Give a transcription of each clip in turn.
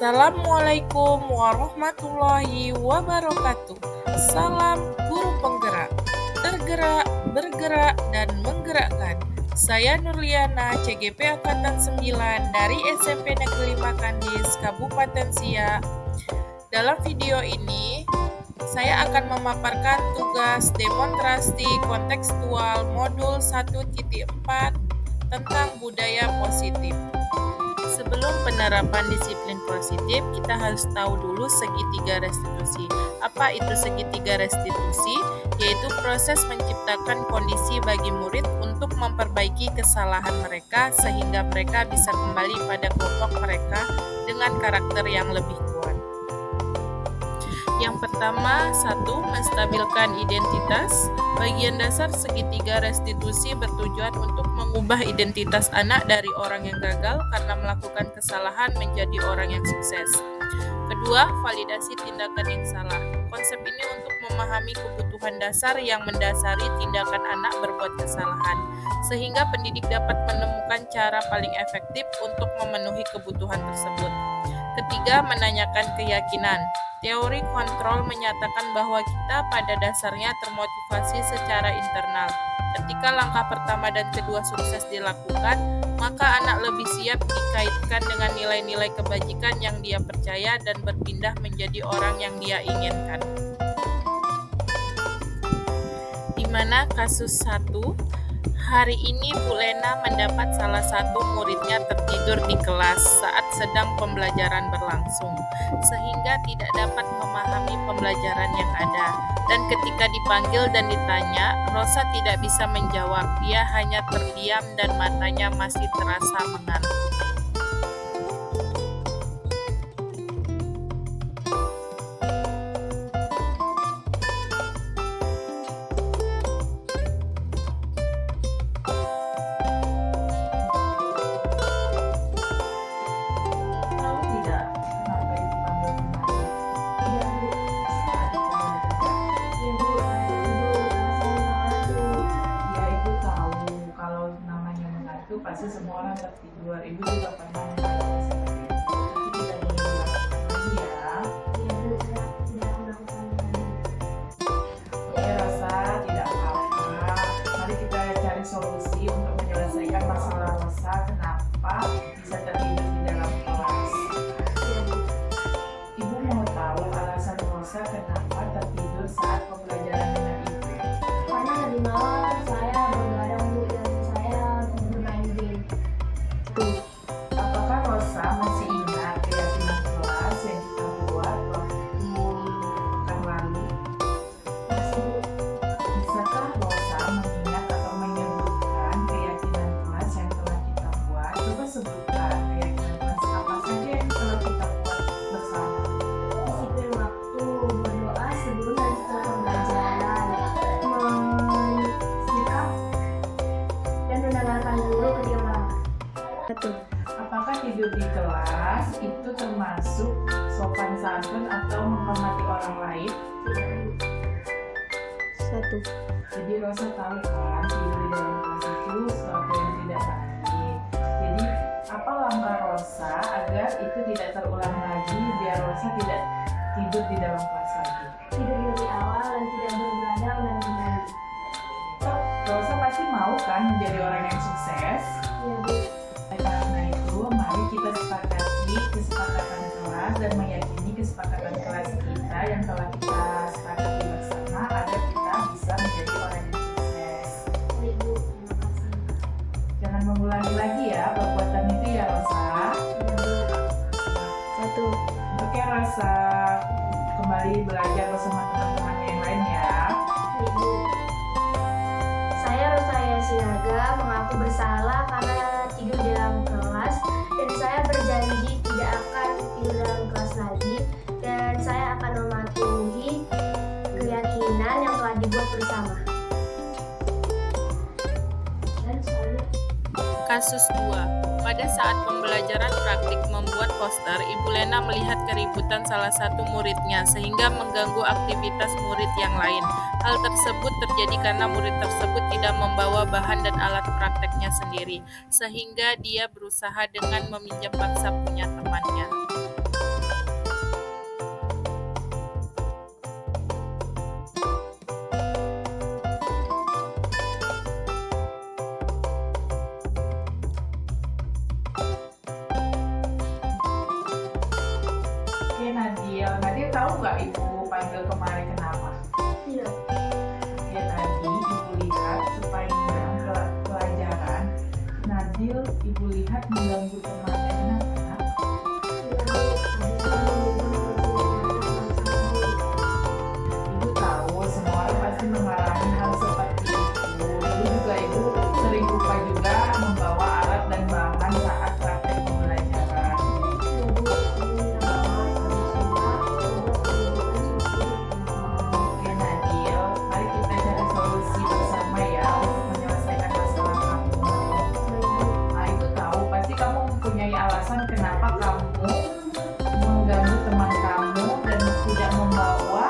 Assalamualaikum warahmatullahi wabarakatuh. Salam guru penggerak, tergerak, bergerak, dan menggerakkan. Saya Nurliana, CGP Angkatan 9 dari SMP Negeri 5 Kandis, Kabupaten Siak. Dalam video ini, saya akan memaparkan tugas demonstrasi kontekstual modul 1.4 tentang budaya positif. Sebelum penerapan disiplin positif, kita harus tahu dulu segitiga restitusi. Apa itu segitiga restitusi? Yaitu proses menciptakan kondisi bagi murid untuk memperbaiki kesalahan mereka sehingga mereka bisa kembali pada kelompok mereka dengan karakter yang lebih kuat. Yang pertama, 1. Menstabilkan identitas. Bagian dasar segitiga restitusi bertujuan untuk mengubah identitas anak dari orang yang gagal karena melakukan kesalahan menjadi orang yang sukses. Kedua, validasi tindakan yang salah. Konsep ini untuk memahami kebutuhan dasar yang mendasari tindakan anak berbuat kesalahan, sehingga pendidik dapat menemukan cara paling efektif untuk memenuhi kebutuhan tersebut. Ketiga, menanyakan keyakinan. Teori kontrol menyatakan bahwa kita pada dasarnya termotivasi secara internal. Ketika langkah pertama dan kedua sukses dilakukan, maka anak lebih siap dikaitkan dengan nilai-nilai kebajikan yang dia percaya dan berpindah menjadi orang yang dia inginkan. Di mana kasus 1, hari ini Bu Lena mendapat salah satu muridnya tertidur di kelas saat sedang pembelajaran berlangsung, sehingga tidak dapat memahami pembelajaran yang ada. Dan ketika dipanggil dan ditanya, Rosa tidak bisa menjawab, dia hanya terdiam dan matanya masih terasa mengantuk. Pasti semua orang tertidur. Ibu juga pernah mengalami seperti itu. Tapi tidak boleh dilakukan lagi ya. Iya Bu, saya tidak melakukan lagi. Oke Rosa, tidak apa-apa. Mari kita cari solusi untuk menyelesaikan masalah Rosa. Kenapa bisa tertidur di dalam kelas? Ibu mau tahu alasan Rosa kenapa tertidur saat pembelajaran dengan ibu. Karena tadi malam saya begadang Bu dan saya bermain game. Apakah Rosa masih ingat keyakinan kelas yang kita buat waktu pekan lalu? Masih Bu. Bisakah Rosa mengingat atau menyebutkan keyakinan kelas yang telah kita buat? Coba sebutkan keyakinan kelas apa saja yang telah kita buat bersama. Disiplin waktu, berdoa sebelum dan setelah pembelajaran, bersikap dan mendengarkan guru ketika melangkah. Betul. Apakah tidur di kelas itu termasuk sopan santun atau menghormati orang lain? Satu. Jadi Rosa tahu kan tidur di dalam kelas itu sesuatu yang tidak baik. Jadi apa langkah Rosa agar itu tidak terulang lagi biar Rosa tidak tidur di dalam kelas lagi? Tidur lebih awal dan tidak bergadang dan kembali. Toh, Rosa pasti mau kan menjadi orang yang sukses? Iya Bu. Karena itu mari kita sepakati kesepakatan kelas dan meyakini kesepakatan kelas kita yang telah kita sepakati bersama agar kita bisa menjadi orang yang sukses. Baik Bu, terima kasih. Jangan mengulangi lagi ya perbuatan itu ya Rosa. Iya Bu. Satu. Oke Rosa, kembali belajar bersama teman-teman yang lain ya. Ibu, saya Rosaya Sinaga mengaku bersalah karena tidur di dalam kelas dan saya berjanji tidak akan tidur dalam kelas lagi dan saya akan mematuhi keyakinan yang telah dibuat bersama. Dan saya Kasus 2. Pada saat pembelajaran praktik membuat poster, Ibu Lena melihat keributan salah satu muridnya sehingga mengganggu aktivitas murid yang lain. Hal tersebut terjadi karena murid tersebut tidak membawa bahan dan alat prakteknya sendiri, sehingga dia berusaha dengan meminjam paksa punya temannya. ibu lihat mengganggu temannya? Ibu tahu semua orang pasti mengalami hal seperti itu. Dulu juga ibu sering lupa juga membawa alat dan bahan saat praktek pembelajaran. Oke Nadil, mari kita cari solusi bersama ya untuk menyelesaikan masalah kamu. Nah, ibu tahu pasti kamu mempunyai alasan kenapa kamu mengganggu teman kamu dan tidak membawa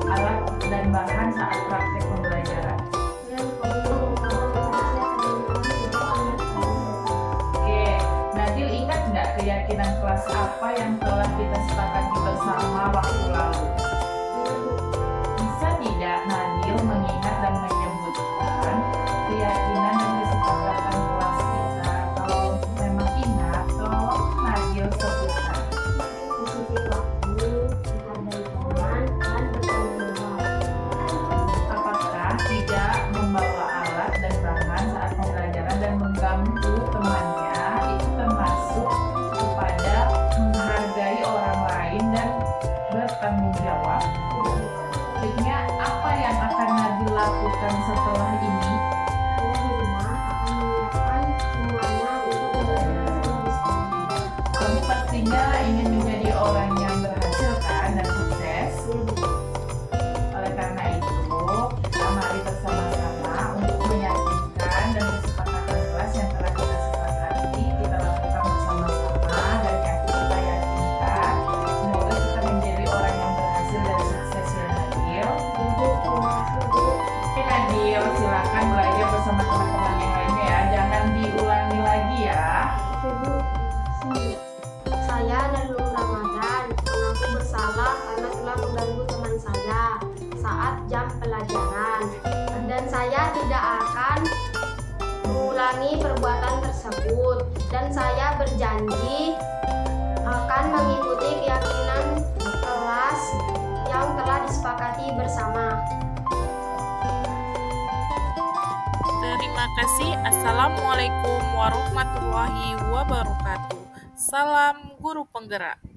alat dan bahan saat praktek pembelajaran. Oke, Nadil ingat nggak keyakinan kelas apa yang telah kita sepakati bersama waktu lalu? Bisa tidak Nadil mengingat dan menyebutkan keyakinan dan kesepakatan kelas kita? Kalau memang ingat, tolong Nadil sebutkan. Apakah tidak membawa alat dan bahan saat pembelajaran dan mengganggu temannya itu termasuk kepada menghargai orang lain dan bertanggung jawab? Sebenarnya apa yang akan Nadil lakukan setelah ini? Kamu pastinya ingin menjadi orang yang berhasil kan dan sukses. Oleh karena itu, kita mari bersama-sama untuk meyakinkan dan kesepakatan kelas yang telah kita sepakati kita lakukan bersama-sama dan yang kita yakinkan semoga kita menjadi orang yang berhasil dan sukses ya Nadil. Oke Nadil, silakan belajar bersama teman-teman yang lainnya ya. Jangan diulangi lagi ya. Saya Darul Ramadan mengaku bersalah karena telah mengganggu teman saya saat jam pelajaran, dan saya tidak akan mengulangi perbuatan tersebut, dan saya berjanji akan mengikuti keyakinan kelas yang telah disepakati bersama. Terima kasih. Assalamualaikum warahmatullahi wabarakatuh. Salam guru penggerak.